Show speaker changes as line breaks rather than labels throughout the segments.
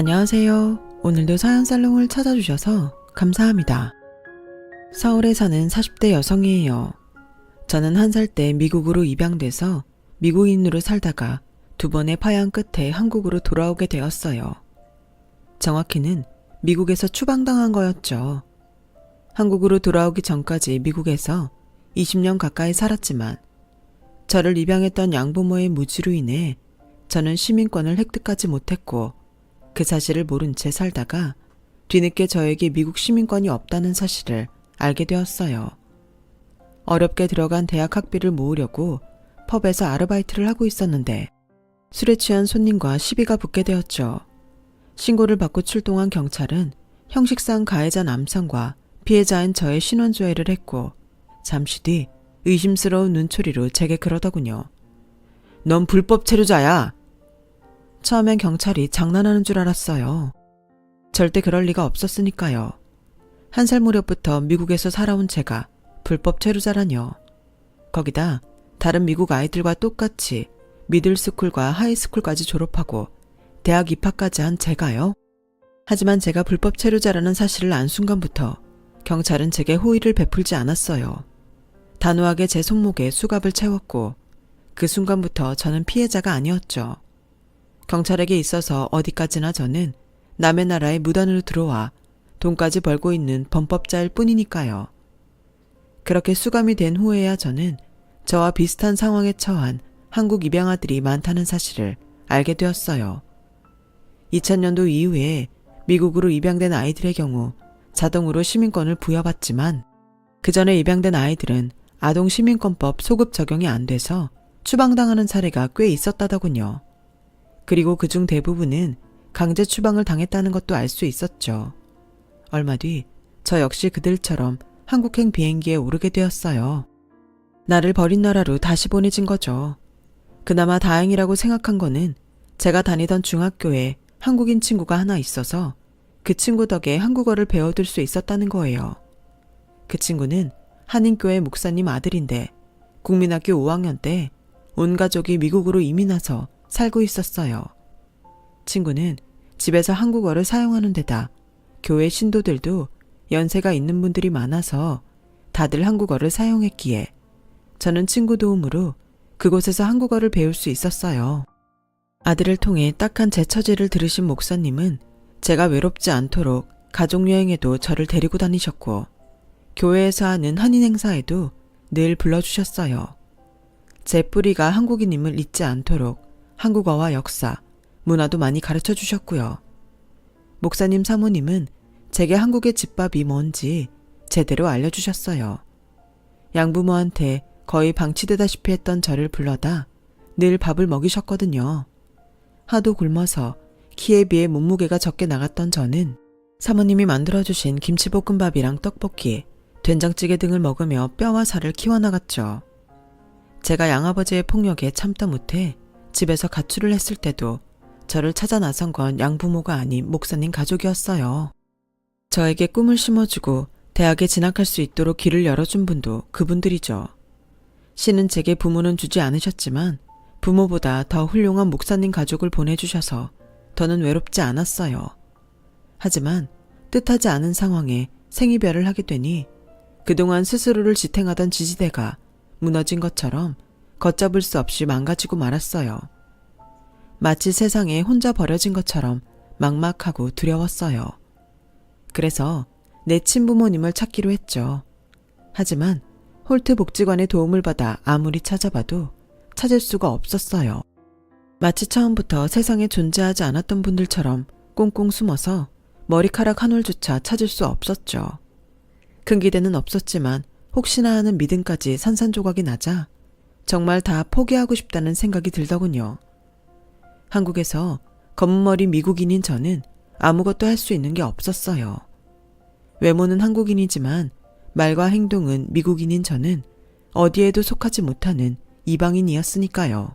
안녕하세요. 오늘도 사연살롱을 찾아주셔서 감사합니다. 서울에 사는 40대 여성이에요. 저는 1살 때 미국으로 입양돼서 미국인으로 살다가 2번의 파양 끝에 한국으로 돌아오게 되었어요. 정확히는 미국에서 추방당한 거였죠. 한국으로 돌아오기 전까지 미국에서 20년 가까이 살았지만 저를 입양했던 양부모의 무지로 인해 저는 시민권을 획득하지 못했고 그 사실을 모른 채 살다가 뒤늦게 저에게 미국 시민권이 없다는 사실을 알게 되었어요. 어렵게 들어간 대학 학비를 모으려고 펍에서 아르바이트를 하고 있었는데 술에 취한 손님과 시비가 붙게 되었죠. 신고를 받고 출동한 경찰은 형식상 가해자 남성과 피해자인 저의 신원조회를 했고 잠시 뒤 의심스러운 눈초리로 제게 그러더군요. 넌 불법 체류자야. 처음엔 경찰이 장난하는 줄 알았어요. 절대 그럴 리가 없었으니까요. 1살 무렵부터 미국에서 살아온 제가 불법 체류자라뇨. 거기다 다른 미국 아이들과 똑같이 미들스쿨과 하이스쿨까지 졸업하고 대학 입학까지 한 제가요. 하지만 제가 불법 체류자라는 사실을 안 순간부터 경찰은 제게 호의를 베풀지 않았어요. 단호하게 제 손목에 수갑을 채웠고 그 순간부터 저는 피해자가 아니었죠. 경찰에게 있어서 어디까지나 저는 남의 나라에 무단으로 들어와 돈까지 벌고 있는 범법자일 뿐이니까요. 그렇게 수감이 된 후에야 저는 저와 비슷한 상황에 처한 한국 입양아들이 많다는 사실을 알게 되었어요. 2000년도 이후에 미국으로 입양된 아이들의 경우 자동으로 시민권을 부여받지만 그 전에 입양된 아이들은 아동시민권법 소급 적용이 안 돼서 추방당하는 사례가 꽤 있었다더군요. 그리고 그중 대부분은 강제 추방을 당했다는 것도 알 수 있었죠. 얼마 뒤 저 역시 그들처럼 한국행 비행기에 오르게 되었어요. 나를 버린 나라로 다시 보내진 거죠. 그나마 다행이라고 생각한 거는 제가 다니던 중학교에 한국인 친구가 하나 있어서 그 친구 덕에 한국어를 배워둘 수 있었다는 거예요. 그 친구는 한인교회 목사님 아들인데 국민학교 5학년 때 온 가족이 미국으로 이민 와서 살고 있었어요. 친구는 집에서 한국어를 사용하는 데다 교회 신도들도 연세가 있는 분들이 많아서 다들 한국어를 사용했기에 저는 친구 도움으로 그곳에서 한국어를 배울 수 있었어요. 아들을 통해 딱한 제 처지를 들으신 목사님은 제가 외롭지 않도록 가족여행에도 저를 데리고 다니셨고 교회에서 하는 한인 행사에도 늘 불러주셨어요. 제 뿌리가 한국인임을 잊지 않도록 한국어와 역사, 문화도 많이 가르쳐 주셨고요. 목사님 사모님은 제게 한국의 집밥이 뭔지 제대로 알려주셨어요. 양부모한테 거의 방치되다시피 했던 저를 불러다 늘 밥을 먹이셨거든요. 하도 굶어서 키에 비해 몸무게가 적게 나갔던 저는 사모님이 만들어주신 김치볶음밥이랑 떡볶이, 된장찌개 등을 먹으며 뼈와 살을 키워나갔죠. 제가 양아버지의 폭력에 참다 못해 집에서 가출을 했을 때도 저를 찾아 나선 건 양부모가 아닌 목사님 가족이었어요. 저에게 꿈을 심어주고 대학에 진학할 수 있도록 길을 열어준 분도 그분들이죠. 신은 제게 부모는 주지 않으셨지만 부모보다 더 훌륭한 목사님 가족을 보내주셔서 더는 외롭지 않았어요. 하지만 뜻하지 않은 상황에 생이별을 하게 되니 그동안 스스로를 지탱하던 지지대가 무너진 것처럼 걷잡을 수 없이 망가지고 말았어요. 마치 세상에 혼자 버려진 것처럼 막막하고 두려웠어요. 그래서 내 친부모님을 찾기로 했죠. 하지만 홀트 복지관의 도움을 받아 아무리 찾아봐도 찾을 수가 없었어요. 마치 처음부터 세상에 존재하지 않았던 분들처럼 꽁꽁 숨어서 머리카락 한 올조차 찾을 수 없었죠. 큰 기대는 없었지만 혹시나 하는 믿음까지 산산조각이 나자 정말 다 포기하고 싶다는 생각이 들더군요. 한국에서 검은머리 미국인인 저는 아무것도 할 수 있는 게 없었어요. 외모는 한국인이지만 말과 행동은 미국인인 저는 어디에도 속하지 못하는 이방인이었으니까요.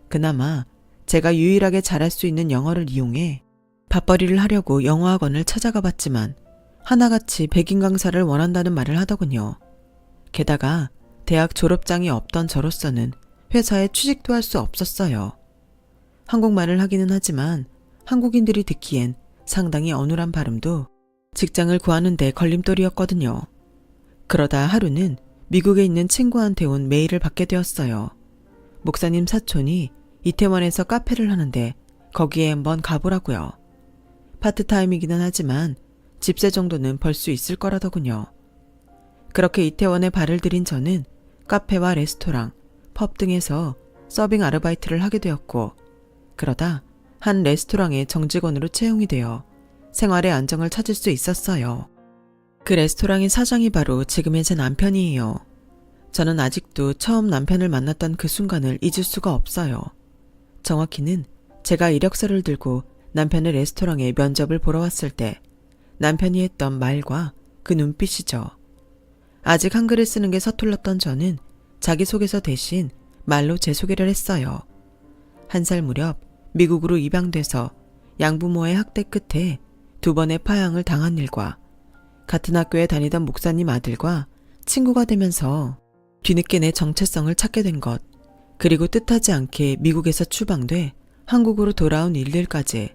그나마 제가 유일하게 잘할 수 있는 영어를 이용해 밥벌이를 하려고 영어학원을 찾아가 봤지만 하나같이 백인 강사를 원한다는 말을 하더군요. 게다가 대학 졸업장이 없던 저로서는 회사에 취직도 할 수 없었어요. 한국말을 하기는 하지만 한국인들이 듣기엔 상당히 어눌한 발음도 직장을 구하는 데 걸림돌이었거든요. 그러다 하루는 미국에 있는 친구한테 온 메일을 받게 되었어요. 목사님 사촌이 이태원에서 카페를 하는데 거기에 한번 가보라고요. 파트타임이기는 하지만 집세 정도는 벌 수 있을 거라더군요. 그렇게 이태원에 발을 들인 저는 카페와 레스토랑, 펍 등에서 서빙 아르바이트를 하게 되었고, 그러다 한 레스토랑의 정직원으로 채용이 되어 생활의 안정을 찾을 수 있었어요. 그 레스토랑의 사장이 바로 지금의 제 남편이에요. 저는 아직도 처음 남편을 만났던 그 순간을 잊을 수가 없어요. 정확히는 제가 이력서를 들고 남편의 레스토랑에 면접을 보러 왔을 때 남편이 했던 말과 그 눈빛이죠. 아직 한글을 쓰는 게 서툴렀던 저는 자기소개서 대신 말로 제 소개를 했어요. 1살 무렵 미국으로 입양돼서 양부모의 학대 끝에 2번의 파양을 당한 일과 같은 학교에 다니던 목사님 아들과 친구가 되면서 뒤늦게 내 정체성을 찾게 된 것, 그리고 뜻하지 않게 미국에서 추방돼 한국으로 돌아온 일들까지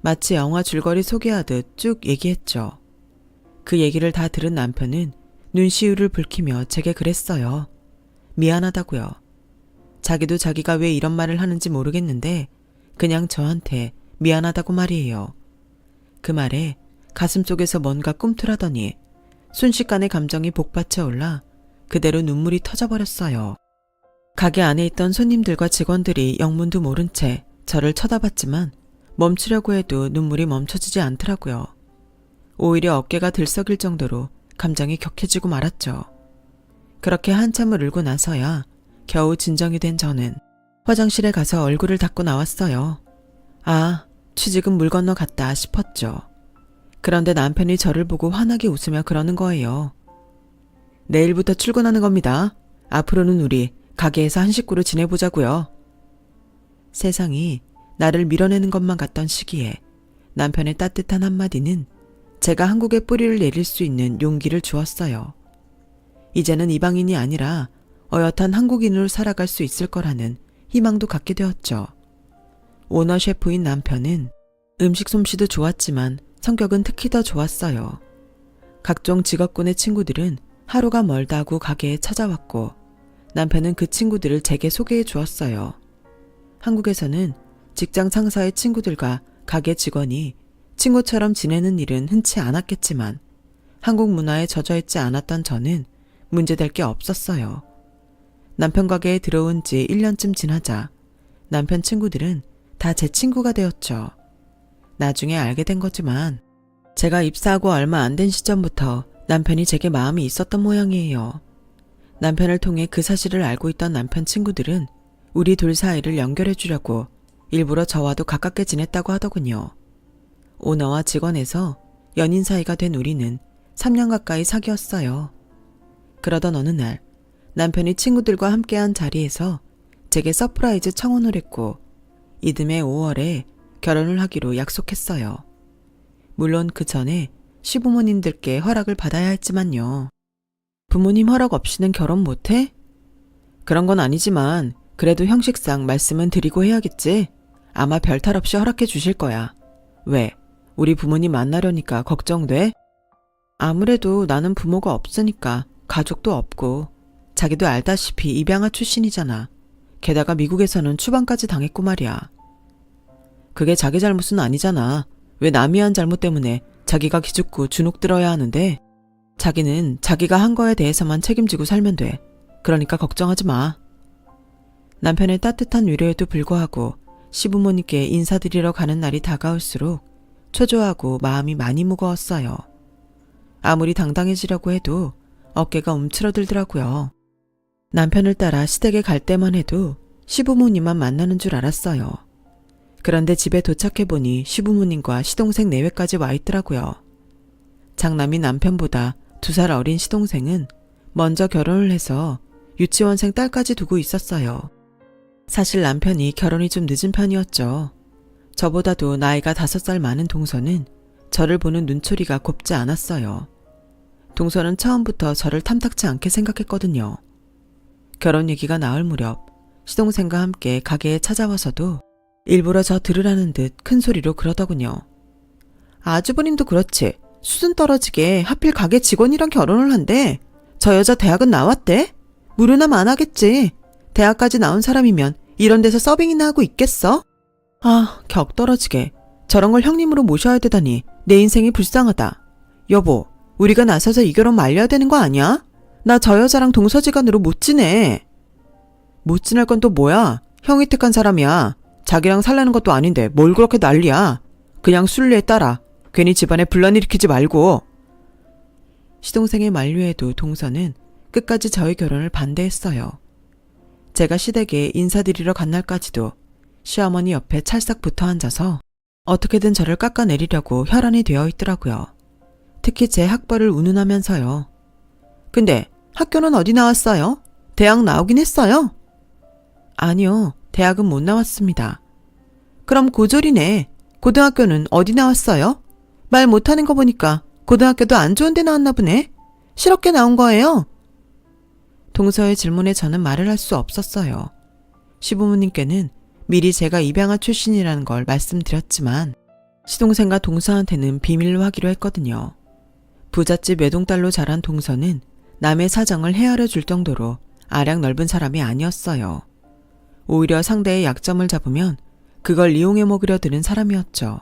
마치 영화 줄거리 소개하듯 쭉 얘기했죠. 그 얘기를 다 들은 남편은 눈시울을 붉히며 제게 그랬어요. 미안하다고요. 자기도 자기가 왜 이런 말을 하는지 모르겠는데 그냥 저한테 미안하다고 말이에요. 그 말에 가슴속에서 뭔가 꿈틀하더니 순식간에 감정이 복받쳐 올라 그대로 눈물이 터져버렸어요. 가게 안에 있던 손님들과 직원들이 영문도 모른 채 저를 쳐다봤지만 멈추려고 해도 눈물이 멈춰지지 않더라고요. 오히려 어깨가 들썩일 정도로 감정이 격해지고 말았죠. 그렇게 한참을 울고 나서야 겨우 진정이 된 저는 화장실에 가서 얼굴을 닦고 나왔어요. 아, 취직은 물 건너 갔다 싶었죠. 그런데 남편이 저를 보고 환하게 웃으며 그러는 거예요. 내일부터 출근하는 겁니다. 앞으로는 우리 가게에서 한 식구로 지내보자고요. 세상이 나를 밀어내는 것만 같던 시기에 남편의 따뜻한 한마디는 제가 한국에 뿌리를 내릴 수 있는 용기를 주었어요. 이제는 이방인이 아니라 어엿한 한국인으로 살아갈 수 있을 거라는 희망도 갖게 되었죠. 오너 셰프인 남편은 음식 솜씨도 좋았지만 성격은 특히 더 좋았어요. 각종 직업군의 친구들은 하루가 멀다고 가게에 찾아왔고 남편은 그 친구들을 제게 소개해 주었어요. 한국에서는 직장 상사의 친구들과 가게 직원이 친구처럼 지내는 일은 흔치 않았겠지만 한국 문화에 젖어있지 않았던 저는 문제될 게 없었어요. 남편 가게에 들어온 지 1년쯤 지나자 남편 친구들은 다 제 친구가 되었죠. 나중에 알게 된 거지만 제가 입사하고 얼마 안 된 시점부터 남편이 제게 마음이 있었던 모양이에요. 남편을 통해 그 사실을 알고 있던 남편 친구들은 우리 둘 사이를 연결해 주려고 일부러 저와도 가깝게 지냈다고 하더군요. 오너와 직원에서 연인 사이가 된 우리는 3년 가까이 사귀었어요. 그러던 어느 날 남편이 친구들과 함께한 자리에서 제게 서프라이즈 청혼을 했고 이듬해 5월에 결혼을 하기로 약속했어요. 물론 그 전에 시부모님들께 허락을 받아야 했지만요. 부모님 허락 없이는 결혼 못해? 그런 건 아니지만 그래도 형식상 말씀은 드리고 해야겠지. 아마 별탈 없이 허락해 주실 거야. 왜? 우리 부모님 만나려니까 걱정돼? 아무래도 나는 부모가 없으니까 가족도 없고 자기도 알다시피 입양아 출신이잖아. 게다가 미국에서는 추방까지 당했고 말이야. 그게 자기 잘못은 아니잖아. 왜 남이 한 잘못 때문에 자기가 기죽고 주눅 들어야 하는데 자기는 자기가 한 거에 대해서만 책임지고 살면 돼. 그러니까 걱정하지 마. 남편의 따뜻한 위로에도 불구하고 시부모님께 인사드리러 가는 날이 다가올수록 초조하고 마음이 많이 무거웠어요. 아무리 당당해지려고 해도 어깨가 움츠러들더라고요. 남편을 따라 시댁에 갈 때만 해도 시부모님만 만나는 줄 알았어요. 그런데 집에 도착해보니 시부모님과 시동생 내외까지 와 있더라고요. 장남이 남편보다 2살 어린 시동생은 먼저 결혼을 해서 유치원생 딸까지 두고 있었어요. 사실 남편이 결혼이 좀 늦은 편이었죠. 저보다도 나이가 5살 많은 동서는 저를 보는 눈초리가 곱지 않았어요. 동서는 처음부터 저를 탐탁치 않게 생각했거든요. 결혼 얘기가 나올 무렵 시동생과 함께 가게에 찾아와서도 일부러 저 들으라는 듯 큰 소리로 그러더군요. 아주버님도 그렇지. 수준 떨어지게 하필 가게 직원이랑 결혼을 한대. 저 여자 대학은 나왔대? 무료남 안 하겠지. 대학까지 나온 사람이면 이런 데서 서빙이나 하고 있겠어? 아, 격 떨어지게. 저런 걸 형님으로 모셔야 되다니 내 인생이 불쌍하다. 여보, 우리가 나서서 이 결혼 말려야 되는 거 아니야? 나 저 여자랑 동서지간으로 못 지내. 못 지낼 건 또 뭐야? 형이 택한 사람이야. 자기랑 살라는 것도 아닌데 뭘 그렇게 난리야. 그냥 순리에 따라. 괜히 집안에 분란 일으키지 말고. 시동생의 만류에도 동서는 끝까지 저희 결혼을 반대했어요. 제가 시댁에 인사드리러 간 날까지도 시어머니 옆에 찰싹 붙어 앉아서 어떻게든 저를 깎아내리려고 혈안이 되어 있더라고요. 특히 제 학벌을 운운하면서요. 근데 학교는 어디 나왔어요? 대학 나오긴 했어요? 아니요, 대학은 못 나왔습니다. 그럼 고졸이네. 고등학교는 어디 나왔어요? 말 못하는 거 보니까 고등학교도 안 좋은 데 나왔나 보네. 실업계 나온 거예요? 동서의 질문에 저는 말을 할 수 없었어요. 시부모님께는 미리 제가 입양아 출신이라는 걸 말씀드렸지만 시동생과 동서한테는 비밀로 하기로 했거든요. 부잣집 외동딸로 자란 동서는 남의 사정을 헤아려 줄 정도로 아량 넓은 사람이 아니었어요. 오히려 상대의 약점을 잡으면 그걸 이용해 먹으려 드는 사람이었죠.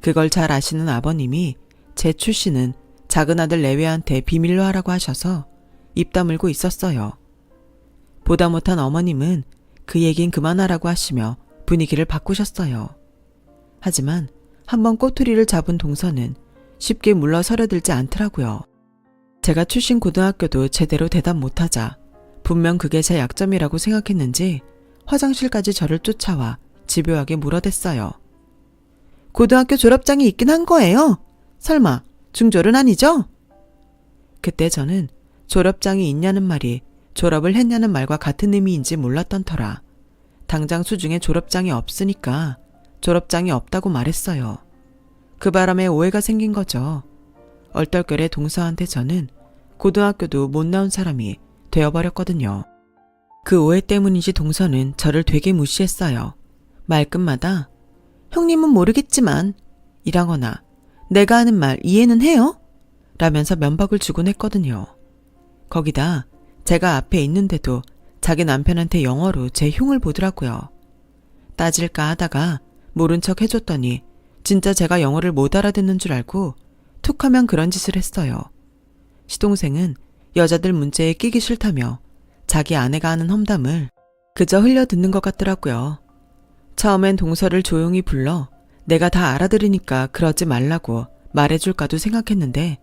그걸 잘 아시는 아버님이 제 출신은 작은 아들 내외한테 비밀로 하라고 하셔서 입 다물고 있었어요. 보다 못한 어머님은 그 얘긴 그만하라고 하시며 분위기를 바꾸셨어요. 하지만 한번 꼬투리를 잡은 동서는 쉽게 물러서려 들지 않더라고요. 제가 출신 고등학교도 제대로 대답 못하자 분명 그게 제 약점이라고 생각했는지 화장실까지 저를 쫓아와 집요하게 물어댔어요. 고등학교 졸업장이 있긴 한 거예요? 설마 중졸은 아니죠? 그때 저는 졸업장이 있냐는 말이 졸업을 했냐는 말과 같은 의미인지 몰랐던 터라 당장 수중에 졸업장이 없으니까 졸업장이 없다고 말했어요. 그 바람에 오해가 생긴 거죠. 얼떨결에 동서한테 저는 고등학교도 못 나온 사람이 되어버렸거든요. 그 오해 때문인지 동서는 저를 되게 무시했어요. 말끝마다 형님은 모르겠지만 이라거나 내가 하는 말 이해는 해요? 라면서 면박을 주곤 했거든요. 거기다 제가 앞에 있는데도 자기 남편한테 영어로 제 흉을 보더라고요. 따질까 하다가 모른 척 해줬더니 진짜 제가 영어를 못 알아듣는 줄 알고 툭 하면 그런 짓을 했어요. 시동생은 여자들 문제에 끼기 싫다며 자기 아내가 하는 험담을 그저 흘려듣는 것 같더라고요. 처음엔 동서를 조용히 불러 내가 다 알아들으니까 그러지 말라고 말해줄까도 생각했는데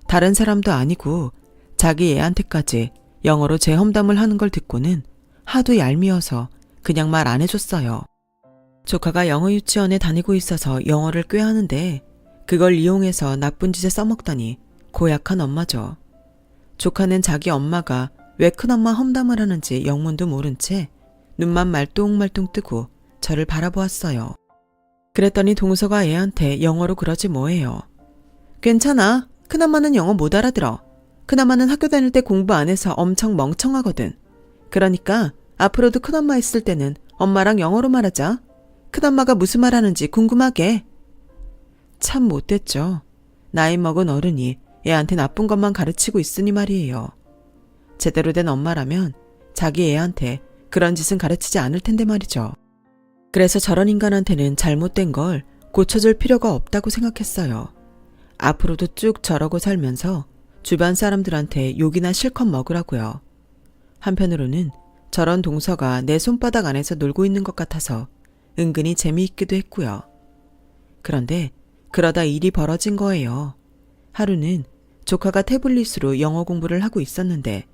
다른 사람도 아니고 자기 애한테까지 영어로 제 험담을 하는 걸 듣고는 하도 얄미워서 그냥 말 안 해줬어요. 조카가 영어 유치원에 다니고 있어서 영어를 꽤 하는데 그걸 이용해서 나쁜 짓에 써먹다니 고약한 엄마죠. 조카는 자기 엄마가 왜 큰엄마 험담을 하는지 영문도 모른 채 눈만 말똥말똥 뜨고 저를 바라보았어요. 그랬더니 동서가 애한테 영어로 그러지 뭐해요. 괜찮아. 큰엄마는 영어 못 알아들어. 큰엄마는 학교 다닐 때 공부 안 해서 엄청 멍청하거든. 그러니까 앞으로도 큰엄마 있을 때는 엄마랑 영어로 말하자. 큰엄마가 무슨 말 하는지 궁금하게. 참 못됐죠. 나이 먹은 어른이 애한테 나쁜 것만 가르치고 있으니 말이에요. 제대로 된 엄마라면 자기 애한테 그런 짓은 가르치지 않을 텐데 말이죠. 그래서 저런 인간한테는 잘못된 걸 고쳐줄 필요가 없다고 생각했어요. 앞으로도 쭉 저러고 살면서 주변 사람들한테 욕이나 실컷 먹으라고요. 한편으로는 저런 동서가 내 손바닥 안에서 놀고 있는 것 같아서 은근히 재미있기도 했고요. 그런데 그러다 일이 벌어진 거예요. 하루는 조카가 태블릿으로 영어 공부를 하고 있었는데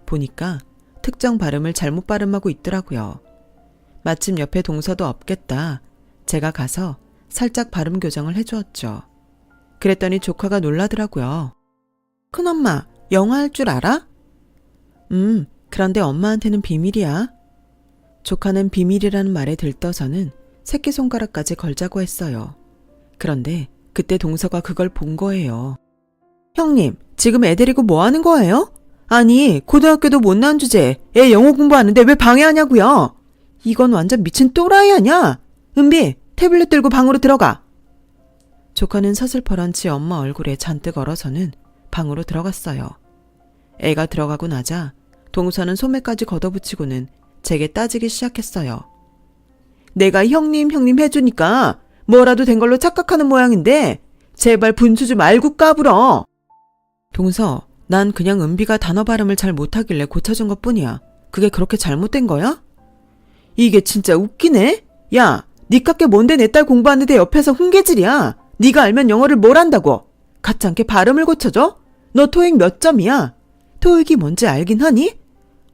보니까 특정 발음을 잘못 발음하고 있더라고요. 마침 옆에 동서도 없겠다. 제가 가서 살짝 발음 교정을 해주었죠. 그랬더니 조카가 놀라더라고요. 큰엄마, 영어 할 줄 알아? 그런데 엄마한테는 비밀이야. 조카는 비밀이라는 말에 들떠서는 새끼손가락까지 걸자고 했어요. 그런데 그때 동서가 그걸 본 거예요. 형님, 지금 애 데리고 뭐 하는 거예요? 아니, 고등학교도 못 나온 주제에 애 영어 공부하는데 왜 방해하냐고요? 이건 완전 미친 또라이 아냐? 은비, 태블릿 들고 방으로 들어가. 조카는 서슬퍼런 지 엄마 얼굴에 잔뜩 얼어서는 방으로 들어갔어요. 애가 들어가고 나자 동서는 소매까지 걷어붙이고는 제게 따지기 시작했어요. 내가 형님 해주니까 뭐라도 된 걸로 착각하는 모양인데 제발 분수 좀 알고 까불어. 동서, 난 그냥 은비가 단어 발음을 잘 못하길래 고쳐준 것뿐이야. 그게 그렇게 잘못된 거야? 이게 진짜 웃기네? 야, 니깎게 뭔데 내 딸 공부하는데 옆에서 훈계질이야. 네가 알면 영어를 뭘 안다고. 가짜않게 발음을 고쳐줘? 너 토익 몇 점이야? 토익이 뭔지 알긴 하니?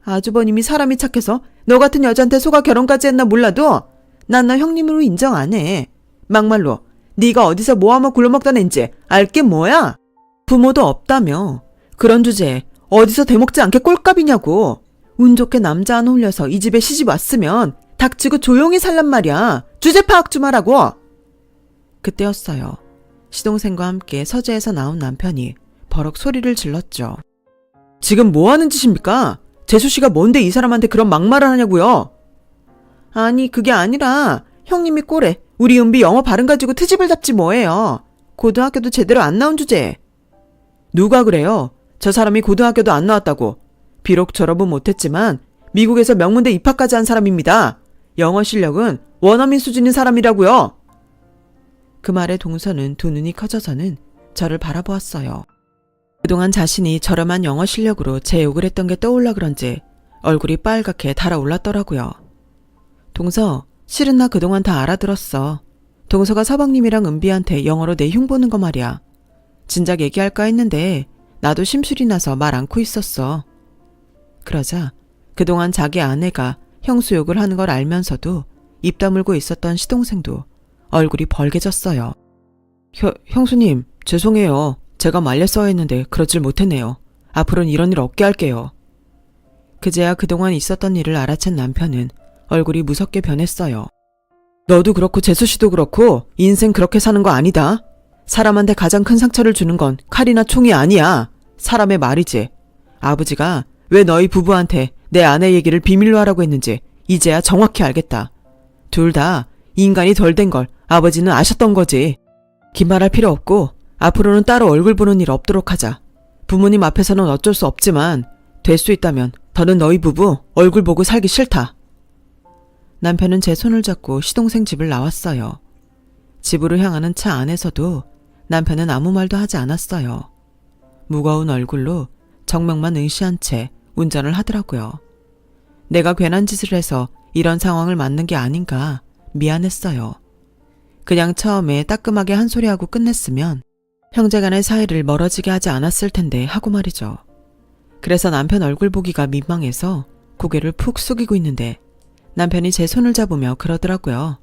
아주버님이 사람이 착해서 너 같은 여자한테 속아 결혼까지 했나 몰라도 난 너 형님으로 인정 안 해. 막말로 네가 어디서 모아먹 굴러먹던 앤지 알게 뭐야? 부모도 없다며. 그런 주제에 어디서 대먹지 않게 꼴값이냐고. 운 좋게 남자 안 홀려서 이 집에 시집 왔으면 닥치고 조용히 살란 말이야. 주제 파악 좀 하라고. 그때였어요. 시동생과 함께 서재에서 나온 남편이 버럭 소리를 질렀죠. 지금 뭐 하는 짓입니까? 재수씨가 뭔데 이 사람한테 그런 막말을 하냐고요? 아니 그게 아니라 형님이 꼴에 우리 은비 영어 발음 가지고 트집을 잡지 뭐예요. 고등학교도 제대로 안 나온 주제에. 누가 그래요? 저 사람이 고등학교도 안 나왔다고. 비록 졸업은 못했지만 미국에서 명문대 입학까지 한 사람입니다. 영어 실력은 원어민 수준인 사람이라고요. 그 말에 동서는 두 눈이 커져서는 저를 바라보았어요. 그동안 자신이 저렴한 영어 실력으로 제 욕을 했던 게 떠올라 그런지 얼굴이 빨갛게 달아올랐더라고요. 동서, 실은 나 그동안 다 알아들었어. 동서가 서방님이랑 은비한테 영어로 내 흉보는 거 말이야. 진작 얘기할까 했는데 나도 심술이 나서 말 않고 있었어. 그러자 그동안 자기 아내가 형수 욕을 하는 걸 알면서도 입 다물고 있었던 시동생도 얼굴이 벌개졌어요. 형수님, 죄송해요. 제가 말렸어야 했는데 그러질 못했네요. 앞으로는 이런 일 없게 할게요. 그제야 그동안 있었던 일을 알아챈 남편은 얼굴이 무섭게 변했어요. 너도 그렇고 재수씨도 그렇고 인생 그렇게 사는 거 아니다. 사람한테 가장 큰 상처를 주는 건 칼이나 총이 아니야. 사람의 말이지. 아버지가 왜 너희 부부한테 내 아내 얘기를 비밀로 하라고 했는지 이제야 정확히 알겠다. 둘 다 인간이 덜 된 걸 아버지는 아셨던 거지. 긴말할 필요 없고 앞으로는 따로 얼굴 보는 일 없도록 하자. 부모님 앞에서는 어쩔 수 없지만 될 수 있다면 더는 너희 부부 얼굴 보고 살기 싫다. 남편은 제 손을 잡고 시동생 집을 나왔어요. 집으로 향하는 차 안에서도 남편은 아무 말도 하지 않았어요. 무거운 얼굴로 정명만 응시한 채 운전을 하더라고요. 내가 괜한 짓을 해서 이런 상황을 맞는 게 아닌가 미안했어요. 그냥 처음에 따끔하게 한 소리하고 끝냈으면 형제간의 사이를 멀어지게 하지 않았을 텐데 하고 말이죠. 그래서 남편 얼굴 보기가 민망해서 고개를 푹 숙이고 있는데 남편이 제 손을 잡으며 그러더라고요.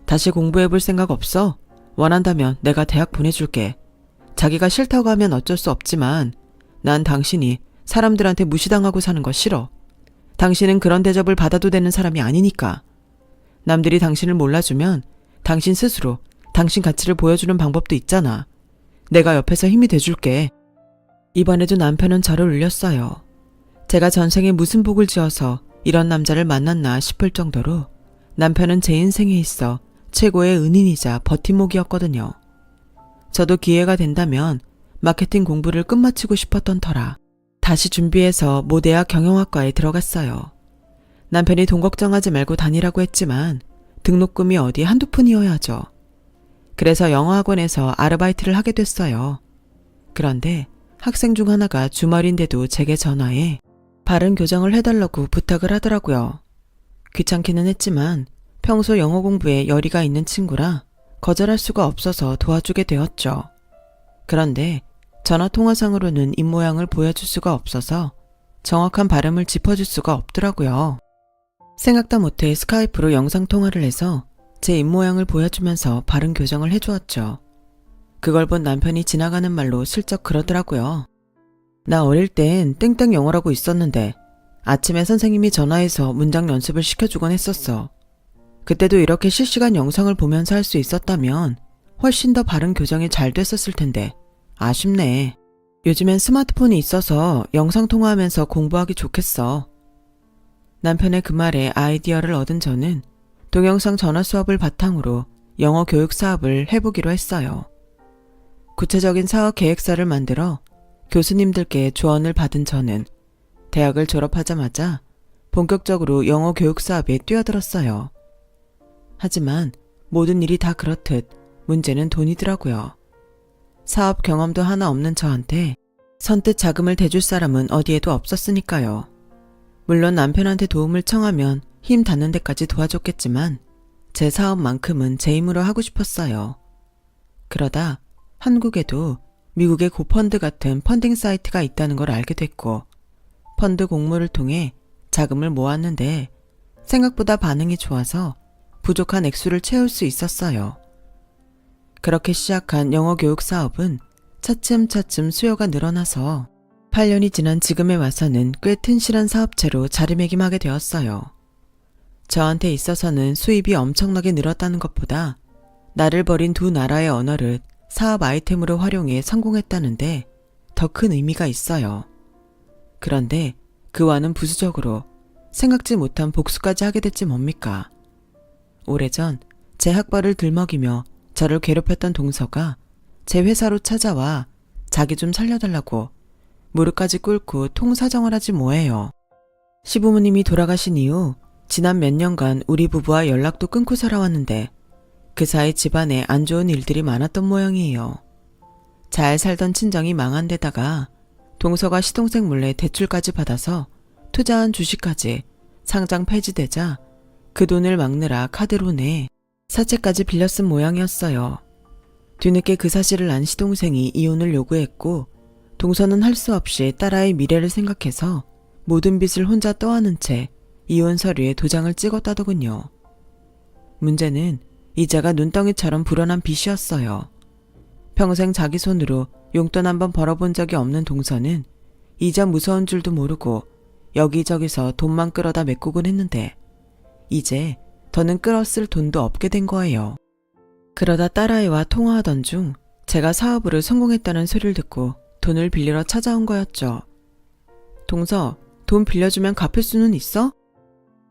다시 공부해볼 생각 없어? 원한다면 내가 대학 보내줄게. 자기가 싫다고 하면 어쩔 수 없지만 난 당신이 사람들한테 무시당하고 사는 거 싫어. 당신은 그런 대접을 받아도 되는 사람이 아니니까. 남들이 당신을 몰라주면 당신 스스로 당신 가치를 보여주는 방법도 있잖아. 내가 옆에서 힘이 돼줄게. 이번에도 남편은 저를 울렸어요. 제가 전생에 무슨 복을 지어서 이런 남자를 만났나 싶을 정도로 남편은 제 인생에 있어 최고의 은인이자 버팀목이었거든요. 저도 기회가 된다면 마케팅 공부를 끝마치고 싶었던 터라 다시 준비해서 모대학 경영학과에 들어갔어요. 남편이 돈 걱정하지 말고 다니라고 했지만 등록금이 어디 한두 푼이어야죠. 그래서 영어학원에서 아르바이트를 하게 됐어요. 그런데 학생 중 하나가 주말인데도 제게 전화해 발음 교정을 해달라고 부탁을 하더라고요. 귀찮기는 했지만 평소 영어 공부에 열의가 있는 친구라 거절할 수가 없어서 도와주게 되었죠. 그런데 전화통화상으로는 입모양을 보여줄 수가 없어서 정확한 발음을 짚어줄 수가 없더라고요. 생각도 못해 스카이프로 영상통화를 해서 제 입모양을 보여주면서 발음 교정을 해주었죠. 그걸 본 남편이 지나가는 말로 슬쩍 그러더라고요. 나 어릴 땐 땡땡 영어라고 있었는데 아침에 선생님이 전화해서 문장 연습을 시켜주곤 했었어. 그때도 이렇게 실시간 영상을 보면서 할 수 있었다면 훨씬 더 발음 교정이 잘 됐었을 텐데 아쉽네. 요즘엔 스마트폰이 있어서 영상통화하면서 공부하기 좋겠어. 남편의 그 말에 아이디어를 얻은 저는 동영상 전화 수업을 바탕으로 영어 교육 사업을 해보기로 했어요. 구체적인 사업 계획서를 만들어 교수님들께 조언을 받은 저는 대학을 졸업하자마자 본격적으로 영어 교육 사업에 뛰어들었어요. 하지만 모든 일이 다 그렇듯 문제는 돈이더라고요. 사업 경험도 하나 없는 저한테 선뜻 자금을 대줄 사람은 어디에도 없었으니까요. 물론 남편한테 도움을 청하면 힘 닿는 데까지 도와줬겠지만 제 사업만큼은 제 힘으로 하고 싶었어요. 그러다 한국에도 미국의 고펀드 같은 펀딩 사이트가 있다는 걸 알게 됐고 펀드 공모를 통해 자금을 모았는데 생각보다 반응이 좋아서 부족한 액수를 채울 수 있었어요. 그렇게 시작한 영어 교육 사업은 차츰차츰 수요가 늘어나서 8년이 지난 지금에 와서는 꽤 튼실한 사업체로 자리매김하게 되었어요. 저한테 있어서는 수입이 엄청나게 늘었다는 것보다 나를 버린 두 나라의 언어를 사업 아이템으로 활용해 성공했다는데 더 큰 의미가 있어요. 그런데 그와는 부수적으로 생각지 못한 복수까지 하게 됐지 뭡니까? 오래전 제 학벌을 들먹이며 저를 괴롭혔던 동서가 제 회사로 찾아와 자기 좀 살려달라고 무릎까지 꿇고 통사정을 하지 뭐예요. 시부모님이 돌아가신 이후 지난 몇 년간 우리 부부와 연락도 끊고 살아왔는데 그 사이 집안에 안 좋은 일들이 많았던 모양이에요. 잘 살던 친정이 망한 데다가 동서가 시동생 몰래 대출까지 받아서 투자한 주식까지 상장 폐지되자 그 돈을 막느라 카드로 내 사채까지 빌려 쓴 모양이었어요. 뒤늦게 그 사실을 안 시동생이 이혼을 요구했고 동서는 할 수 없이 딸아이 미래를 생각해서 모든 빚을 혼자 떠안은 채 이혼 서류에 도장을 찍었다더군요. 문제는 이자가 눈덩이처럼 불어난 빚이었어요. 평생 자기 손으로 용돈 한번 벌어본 적이 없는 동서는 이자 무서운 줄도 모르고 여기저기서 돈만 끌어다 메꾸곤 했는데 이제 더는 끌었을 돈도 없게 된 거예요. 그러다 딸아이와 통화하던 중 제가 사업으로 성공했다는 소리를 듣고 돈을 빌리러 찾아온 거였죠. 동서, 돈 빌려주면 갚을 수는 있어?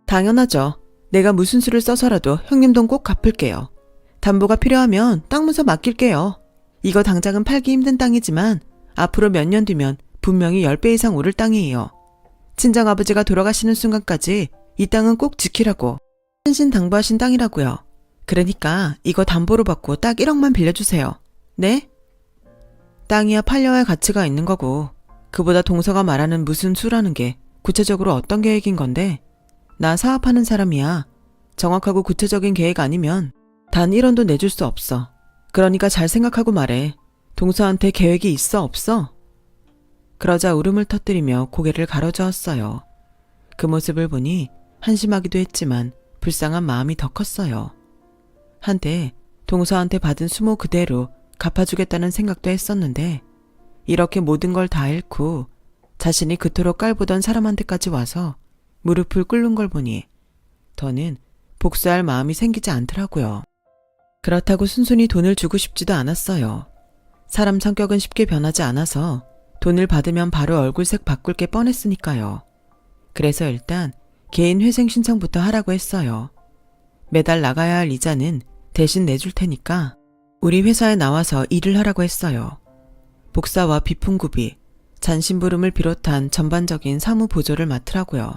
당연하죠. 내가 무슨 수를 써서라도 형님 돈 꼭 갚을게요. 담보가 필요하면 땅 문서 맡길게요. 이거 당장은 팔기 힘든 땅이지만 앞으로 몇 년 뒤면 분명히 10배 이상 오를 땅이에요. 친정아버지가 돌아가시는 순간까지 이 땅은 꼭 지키라고. 신신당부하신 땅이라고요. 그러니까 이거 담보로 받고 딱 1억만 빌려주세요. 네? 땅이야 팔려야 가치가 있는 거고 그보다 동서가 말하는 무슨 수라는 게 구체적으로 어떤 계획인 건데 나 사업하는 사람이야. 정확하고 구체적인 계획 아니면 단 1원도 내줄 수 없어. 그러니까 잘 생각하고 말해. 동서한테 계획이 있어 없어? 그러자 울음을 터뜨리며 고개를 가로저었어요. 그 모습을 보니 한심하기도 했지만 불쌍한 마음이 더 컸어요. 한때 동서한테 받은 수모 그대로 갚아주겠다는 생각도 했었는데 이렇게 모든 걸 다 잃고 자신이 그토록 깔보던 사람한테까지 와서 무릎을 꿇는 걸 보니 더는 복수할 마음이 생기지 않더라고요. 그렇다고 순순히 돈을 주고 싶지도 않았어요. 사람 성격은 쉽게 변하지 않아서 돈을 받으면 바로 얼굴색 바꿀 게 뻔했으니까요. 그래서 일단 개인 회생 신청부터 하라고 했어요. 매달 나가야 할 이자는 대신 내줄 테니까 우리 회사에 나와서 일을 하라고 했어요. 복사와 비품구비, 잔심부름을 비롯한 전반적인 사무 보조를 맡으라고요.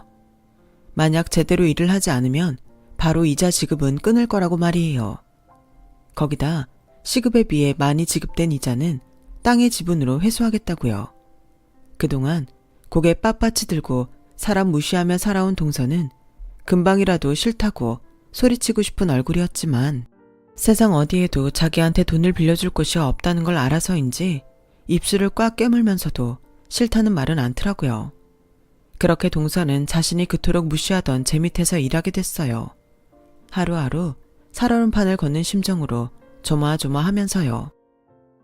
만약 제대로 일을 하지 않으면 바로 이자 지급은 끊을 거라고 말이에요. 거기다 시급에 비해 많이 지급된 이자는 땅의 지분으로 회수하겠다고요. 그동안 고개 빳빳이 들고 사람 무시하며 살아온 동서는 금방이라도 싫다고 소리치고 싶은 얼굴이었지만 세상 어디에도 자기한테 돈을 빌려줄 곳이 없다는 걸 알아서인지 입술을 꽉 깨물면서도 싫다는 말은 않더라고요. 그렇게 동서는 자신이 그토록 무시하던 제 밑에서 일하게 됐어요. 하루하루 살얼음판을 걷는 심정으로 조마조마하면서요.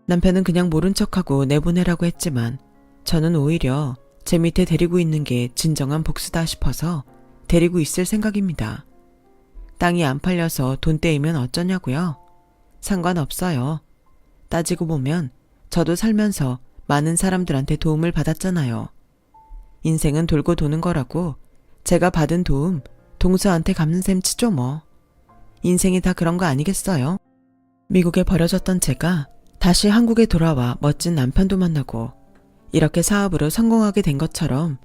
남편은 그냥 모른 척하고 내보내라고 했지만 저는 오히려 제 밑에 데리고 있는 게 진정한 복수다 싶어서 데리고 있을 생각입니다. 땅이 안 팔려서 돈 떼이면 어쩌냐고요? 상관없어요. 따지고 보면 저도 살면서 많은 사람들한테 도움을 받았잖아요. 인생은 돌고 도는 거라고 제가 받은 도움 동서한테 갚는 셈 치죠 뭐. 인생이 다 그런 거 아니겠어요? 미국에 버려졌던 제가 다시 한국에 돌아와 멋진 남편도 만나고 이렇게 사업으로 성공하게 된 것처럼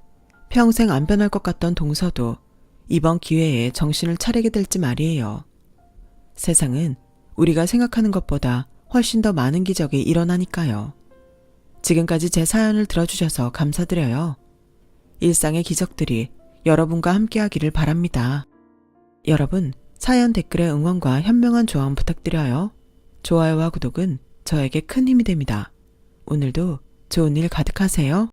평생 안 변할 것 같던 동서도 이번 기회에 정신을 차리게 될지 말이에요. 세상은 우리가 생각하는 것보다 훨씬 더 많은 기적이 일어나니까요. 지금까지 제 사연을 들어주셔서 감사드려요. 일상의 기적들이 여러분과 함께하기를 바랍니다. 여러분, 사연 댓글에 응원과 현명한 조언 부탁드려요. 좋아요와 구독은 저에게 큰 힘이 됩니다. 오늘도 좋은 일 가득하세요.